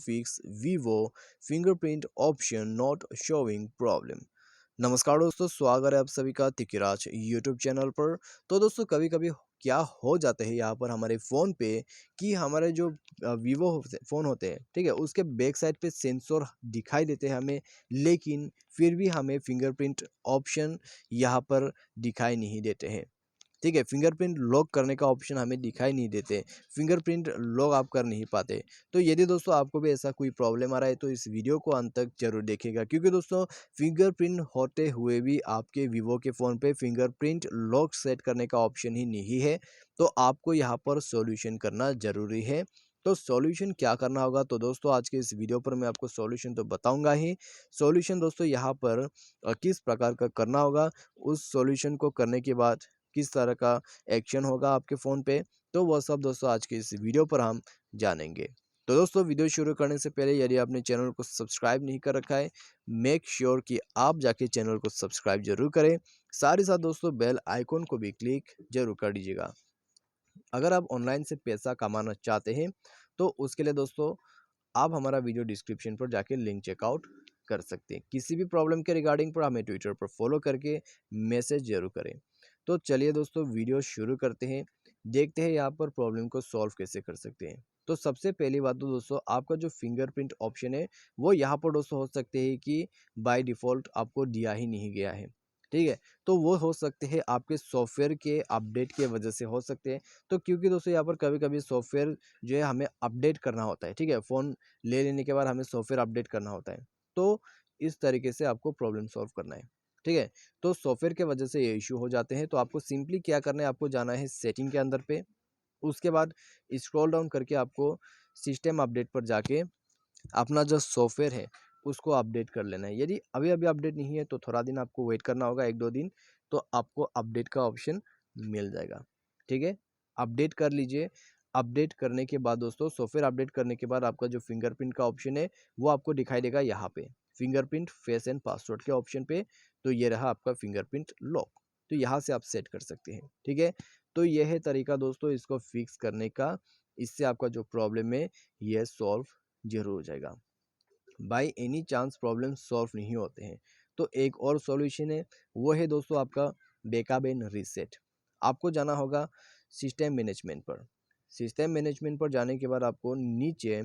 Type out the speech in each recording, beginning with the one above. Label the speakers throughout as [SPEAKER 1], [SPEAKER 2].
[SPEAKER 1] fix Vivo fingerprint option not showing problem। नमस्कार दोस्तों, स्वागत है आप सभी का तिकिराज यूट्यूब चैनल पर। तो दोस्तों कभी कभी क्या हो जाते हैं यहाँ पर हमारे फ़ोन पे कि हमारे जो वीवो फ़ोन होते हैं, ठीक है, उसके बैक साइड पे सेंसर दिखाई देते हैं हमें, लेकिन फिर भी हमें फिंगरप्रिंट ऑप्शन यहाँ पर दिखाई नहीं देते हैं। ठीक है, फिंगरप्रिंट लॉक करने का ऑप्शन हमें दिखाई नहीं देते, फिंगरप्रिंट लॉक आप कर नहीं पाते। तो यदि दोस्तों आपको भी ऐसा कोई प्रॉब्लम आ रहा है तो इस वीडियो को अंत तक जरूर देखिएगा, क्योंकि दोस्तों फिंगरप्रिंट होते हुए भी आपके वीवो के फ़ोन पे फिंगरप्रिंट लॉक सेट करने का ऑप्शन ही नहीं है। तो आपको यहाँ पर सॉल्यूशन करना ज़रूरी है। तो सॉल्यूशन क्या करना होगा, तो दोस्तों आज के इस वीडियो पर मैं आपको सॉल्यूशन तो बताऊंगा ही। सॉल्यूशन दोस्तों यहाँ पर किस प्रकार का करना होगा, उस सॉल्यूशन को करने के बाद किस तरह का एक्शन होगा आपके फ़ोन पे, तो वह सब दोस्तों आज के इस वीडियो पर हम जानेंगे। तो दोस्तों वीडियो शुरू करने से पहले यदि आपने चैनल को सब्सक्राइब नहीं कर रखा है, मेक श्योर कि आप जाके चैनल को सब्सक्राइब जरूर करें। साथ ही साथ दोस्तों बेल आइकॉन को भी क्लिक जरूर कर दीजिएगा। अगर आप ऑनलाइन से पैसा कमाना चाहते हैं तो उसके लिए दोस्तों आप हमारा वीडियो डिस्क्रिप्शन पर जाके लिंक चेकआउट कर सकते हैं। किसी भी प्रॉब्लम के रिगार्डिंग पर हमें ट्विटर पर फॉलो करके मैसेज जरूर करें। तो चलिए दोस्तों वीडियो शुरू करते हैं, देखते हैं यहाँ पर प्रॉब्लम को सॉल्व कैसे कर सकते हैं। तो सबसे पहली बात तो दोस्तों आपका जो फिंगरप्रिंट ऑप्शन है वो यहाँ पर दोस्तों हो सकते हैं कि बाय डिफ़ॉल्ट आपको दिया ही नहीं गया है। ठीक है, तो वो हो सकते हैं आपके सॉफ्टवेयर के अपडेट की वजह से हो सकते हैं। तो क्योंकि दोस्तों यहाँ पर कभी कभी सॉफ्टवेयर जो है हमें अपडेट करना होता है, ठीक है, फ़ोन ले लेने के बाद हमें सॉफ्टवेयर अपडेट करना होता है। तो इस तरीके से आपको प्रॉब्लम सॉल्व करना है। ठीक है, तो सॉफ्टवेयर के वजह से ये इश्यू हो जाते हैं। तो आपको सिंपली क्या करना है, आपको जाना है सेटिंग के अंदर पे, उसके बाद स्क्रॉल डाउन करके आपको सिस्टम अपडेट पर जाके अपना जो सॉफ्टवेयर है उसको अपडेट कर लेना है। यदि अभी अभी अपडेट नहीं है तो थोड़ा दिन आपको वेट करना होगा, 1-2 दिन, तो आपको अपडेट का ऑप्शन मिल जाएगा। ठीक है, अपडेट कर लीजिए। अपडेट करने के बाद दोस्तों सॉफ्टवेयर अपडेट करने के बाद आपका जो फिंगरप्रिंट का ऑप्शन है वो आपको दिखाई देगा यहाँ पे, फिंगरप्रिंट फेस एंड पासवर्ड के ऑप्शन पे। तो ये रहा आपका फिंगरप्रिंट लॉक। तो यहाँ से आप सेट कर सकते हैं। ठीक है, तो यह है तरीका दोस्तों इसको फिक्स करने का। इससे आपका जो प्रॉब्लम है ये सॉल्व जरूर हो जाएगा। By any chance problem solve नहीं होते हैं तो एक और सॉल्यूशन है, वो है दोस्तों आपका बैकअप एंड रीसेट। आपको जाना होगा सिस्टम मैनेजमेंट पर। सिस्टम मैनेजमेंट पर जाने के बाद आपको नीचे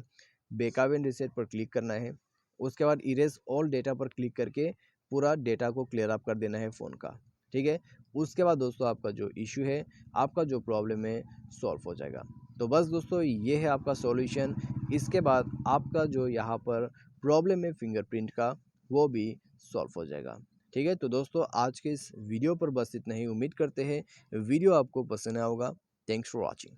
[SPEAKER 1] बैकअप एंड रीसेट पर क्लिक करना है। उसके बाद इरेज ऑल डेटा पर क्लिक करके पूरा डेटा को क्लियर अप कर देना है फ़ोन का। ठीक है, उसके बाद दोस्तों आपका जो इशू है, आपका जो प्रॉब्लम है, सॉल्व हो जाएगा। तो बस दोस्तों ये है आपका सॉल्यूशन। इसके बाद आपका जो यहाँ पर प्रॉब्लम है फिंगरप्रिंट का वो भी सॉल्व हो जाएगा। ठीक है, तो दोस्तों आज के इस वीडियो पर बस इतना ही। उम्मीद करते हैं वीडियो आपको पसंद आया होगा। Thanks for watching.